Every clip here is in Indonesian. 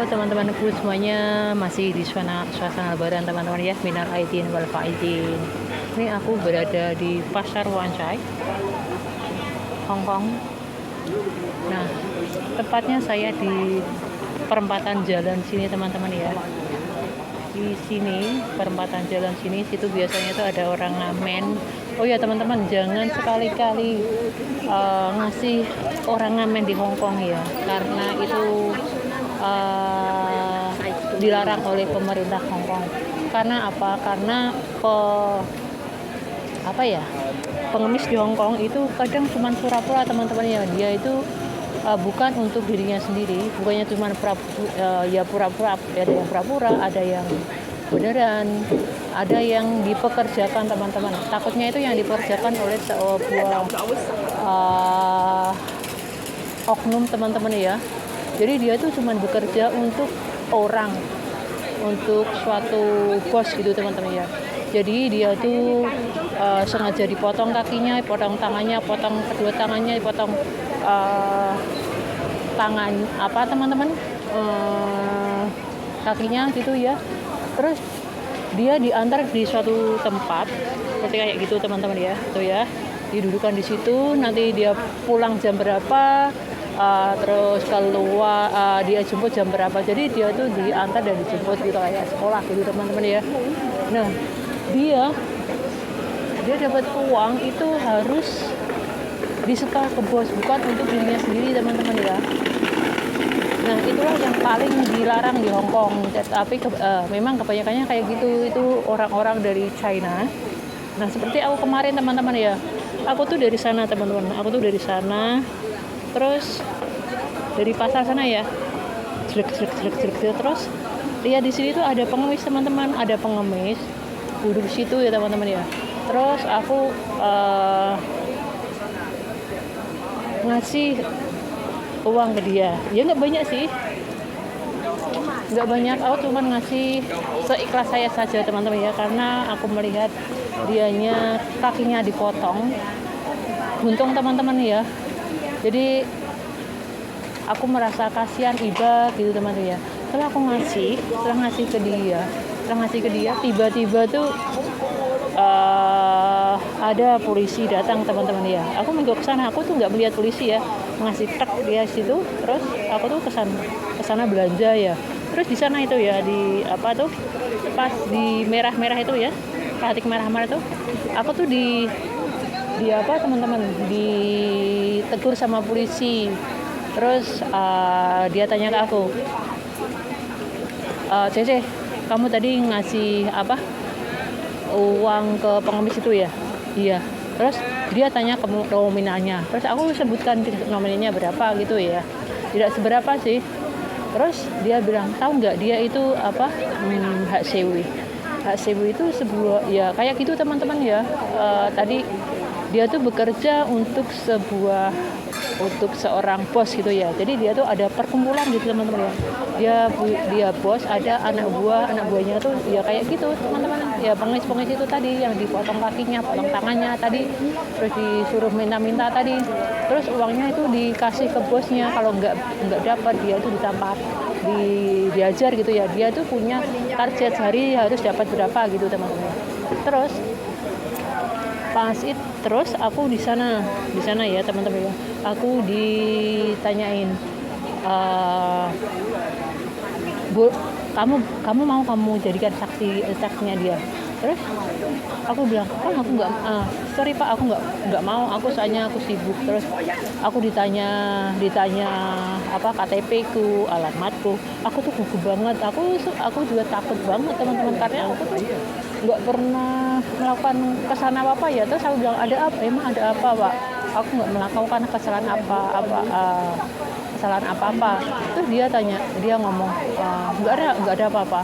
teman-temanku semuanya, masih di suasana lebaran teman-teman ya. Minal aidin wal faizin. Ini aku berada di Pasar Wan Chai, Hong Kong. Nah, tepatnya saya di perempatan jalan sini teman-teman ya. Di sini perempatan jalan sini, situ biasanya itu ada orang ngamen. Oh ya teman-teman, jangan sekali-kali ngasih orang ngamen di Hong Kong ya, karena itu dilarang oleh pemerintah Hong Kong. Karena apa? Karena pengemis di Hong Kong itu kadang cuma pura-pura teman-teman ya. Dia itu bukan untuk dirinya sendiri, bukannya cuma pura-pura, ada yang pura-pura, ada yang beneran, ada yang dipekerjakan teman-teman. Takutnya itu yang dipekerjakan oleh sebuah oknum teman-teman ya. Jadi dia tuh cuma bekerja untuk orang, untuk suatu bos gitu teman-teman ya. Jadi dia tuh sengaja dipotong kakinya, potong tangannya, potong kedua tangannya, potong tangan teman-teman, kakinya gitu ya. Terus dia diantar di suatu tempat seperti kayak gitu teman-teman ya, itu ya, didudukan di situ. Nanti dia pulang jam berapa, terus keluar dia jemput jam berapa. Jadi dia tuh diantar dan dijemput gitu kayak sekolah gitu teman-teman ya. Nah, dia dapat uang itu harus disetor ke bos, bukan untuk dirinya sendiri teman-teman ya. Nah, itulah yang paling dilarang di Hong Kong. Tapi memang kebanyakannya kayak gitu, itu orang-orang dari China. Nah, seperti aku kemarin teman-teman ya, aku tuh dari sana teman-teman, terus dari pasar sana ya, terus lihat di sini tuh ada pengemis teman-teman, ada pengemis duduk di situ ya teman-teman ya. Terus aku ngasih uang ke dia, ya nggak banyak sih, nggak banyak, aku cuma ngasih seikhlas saya saja teman-teman ya, karena aku melihat dianya kakinya dipotong, buntung teman-teman ya. Jadi aku merasa kasihan, iba gitu teman-teman ya. Setelah ngasih ke dia, tiba-tiba tuh ada polisi datang teman-teman ya. Aku menggok ke sana, aku tuh nggak melihat polisi ya, ngasih tek dia situ. Terus aku tuh kesana belanja ya. Terus di sana itu ya, di pas di merah-merah itu ya, batik merah-merah itu, aku tuh di teman-teman, ditegur sama polisi. Terus dia tanya ke aku, Cece, kamu tadi ngasih uang ke pengemis itu ya? Iya. Terus dia tanya ke nominalnya. Terus aku sebutkan nominalnya berapa gitu ya. Tidak seberapa sih. Terus dia bilang, tahu nggak dia itu hak sewi. Hak sewi itu sebuah ya kayak gitu teman-teman ya. Tadi dia tuh bekerja untuk seorang bos gitu ya. Jadi dia tuh ada perkumpulan gitu teman-teman ya. Dia bos, ada anak buahnya tuh ya kayak gitu teman-teman ya. Pengis itu tadi yang dipotong kakinya, potong tangannya tadi, terus disuruh minta tadi. Terus uangnya itu dikasih ke bosnya, kalau nggak dapat dia itu ditampar, diajar gitu ya. Dia tuh punya target sehari harus dapat berapa gitu teman-teman. Terus aku di sana ya teman-teman ya. Aku ditanyain, Bu, kamu mau jadikan saksinya dia? Terus aku bilang, aku nggak, sorry Pak, aku nggak mau, aku soalnya aku sibuk. Terus aku ditanya KTP ku, alamatku. Aku tuh gugup banget, aku juga takut banget teman-teman, karena aku tuh nggak pernah melakukan kesalahan apa ya. Terus aku bilang, ada apa? Emang ada apa Pak? Aku nggak melakukan kesalahan kesalahan apa-apa. Terus dia ngomong, nggak ada apa-apa.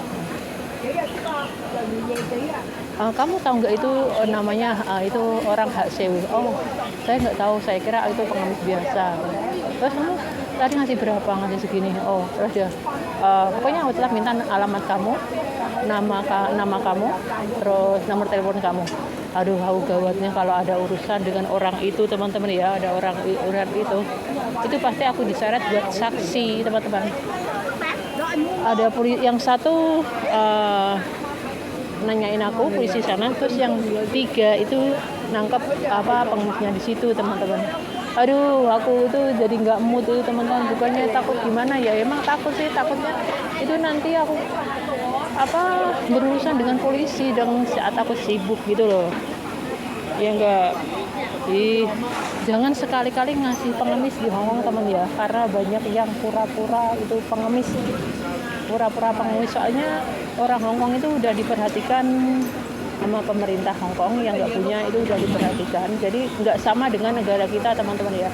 Kamu tahu nggak itu namanya itu orang hak sewa? Oh, saya nggak tahu, saya kira itu pengemis biasa. Terus kamu tadi ngasih berapa? Ngasih segini. Oh, terus dia pokoknya aku telah minta alamat kamu, nama kamu, terus nomor telepon kamu. Aduh, aku gawatnya kalau ada urusan dengan orang itu teman-teman ya, ada orang itu pasti aku diseret buat saksi teman-teman. ada yang satu nanyain aku polisi sana, terus yang 3 itu nangkep pengemisnya di situ teman-teman. Aduh, aku tuh jadi nggak mood tuh teman-teman. Bukannya takut gimana ya, emang takut sih, takutnya itu nanti aku berurusan dengan polisi dan saat aku sibuk gitu loh. Ya enggak. Jangan sekali-kali ngasih pengemis di Hongkong teman ya, karena banyak yang pura-pura itu pengemis. Pura-pura pengemis, soalnya orang Hongkong itu udah diperhatikan sama pemerintah Hongkong, yang nggak punya itu udah diperhatikan. Jadi nggak sama dengan negara kita teman-teman ya.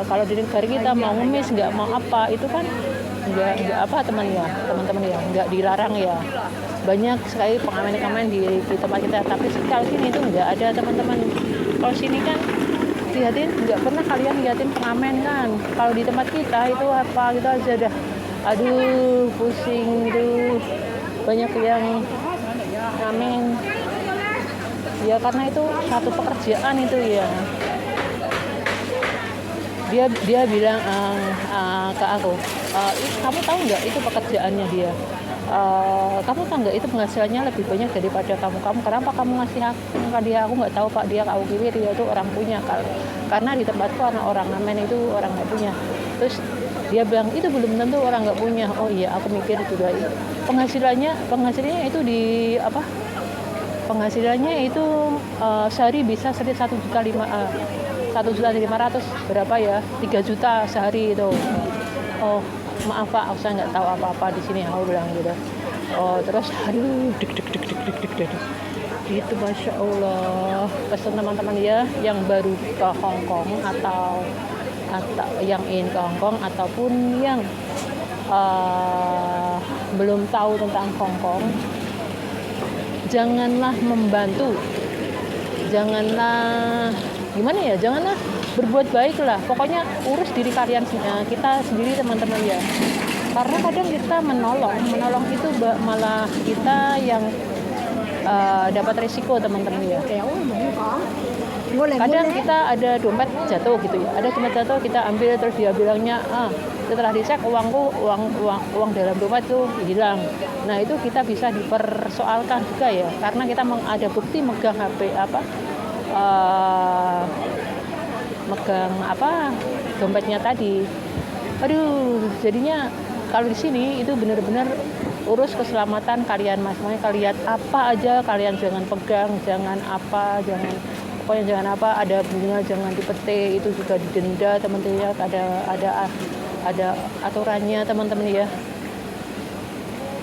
Kalau di negara kita mau ngemis nggak mau apa itu kan nggak apa teman-teman ya nggak dilarang ya. Banyak sekali pengamen-pengamen di tempat kita, tapi kalau sini itu nggak ada teman-teman. Kalau sini kan lihatin, nggak pernah kalian lihatin pengamen kan. Kalau di tempat kita itu apa gitu aja dah, aduh pusing itu, banyak yang ngamen ya, karena itu satu pekerjaan itu ya. Dia bilang ke aku, kamu tahu nggak itu pekerjaannya dia, kamu tahu nggak itu penghasilannya lebih banyak daripada kamu, kenapa kamu ngasih aku? Dia, aku nggak tahu pak, dia aku kira dia itu orang punya, karena di tempatku anak orang ngamen itu orang nggak punya. Terus dia bilang itu belum tentu orang nggak punya. Oh iya, aku mikir juga itu penghasilannya itu di penghasilannya itu sehari bisa 1.500.000 berapa ya, 3 juta sehari itu. Oh maaf pak, saya nggak tahu apa-apa di sini, aku bilang gitu. Oh terus aduh deg itu, masya Allah. Pesan teman-teman ya yang baru ke Hongkong atau yang ingin ke Hongkong ataupun yang belum tahu tentang Hongkong, janganlah membantu, janganlah berbuat baik lah. Pokoknya urus diri kalian, kita sendiri teman-teman ya. Karena kadang kita menolong itu malah kita yang dapat resiko teman-teman ya. Kadang kita ada dompet jatuh gitu ya, kita ambil, terus dia bilangnya setelah dicek uang dalam dompet itu hilang. Nah itu kita bisa dipersoalkan juga ya, karena kita ada bukti megang HP dompetnya tadi. Aduh, jadinya kalau di sini itu benar-benar urus keselamatan kalian makanya kalian apa aja kalian jangan pegang, pokoknya ada bunga jangan dipetik, itu juga didenda teman-teman ya. Ada aturannya teman-teman ya.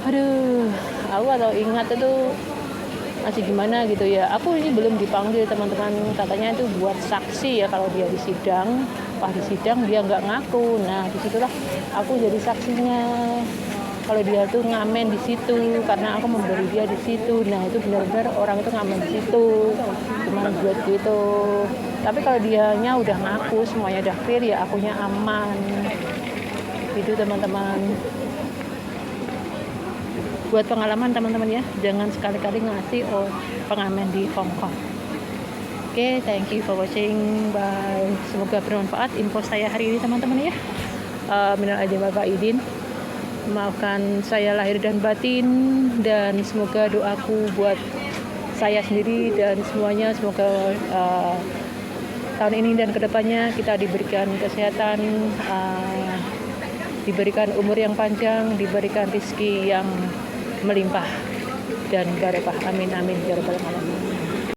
Aduh, aku kalau ingat itu masih gimana gitu ya. Aku ini belum dipanggil teman-teman, katanya itu buat saksi ya kalau dia di sidang. Pas di sidang dia nggak ngaku, nah disitulah aku jadi saksinya. Kalau dia tuh ngamen di situ karena aku memberi dia di situ, nah itu benar-benar orang itu ngamen di situ, cuman buat gitu. Tapi kalau dianya udah ngaku semuanya udah clear ya, akunya aman. Itu teman-teman. Buat pengalaman teman-teman ya, jangan sekali-kali ngasih pengamen di Hongkong. Oke, thank you for watching. Bye. Semoga bermanfaat info saya hari ini teman-teman ya. Minal aidin wal faizin. Maafkan saya lahir dan batin, dan semoga doaku buat saya sendiri dan semuanya, semoga tahun ini dan kedepannya kita diberikan kesehatan, diberikan umur yang panjang, diberikan rezeki yang melimpah dan barokah. Amin amin ya rabbal alamin.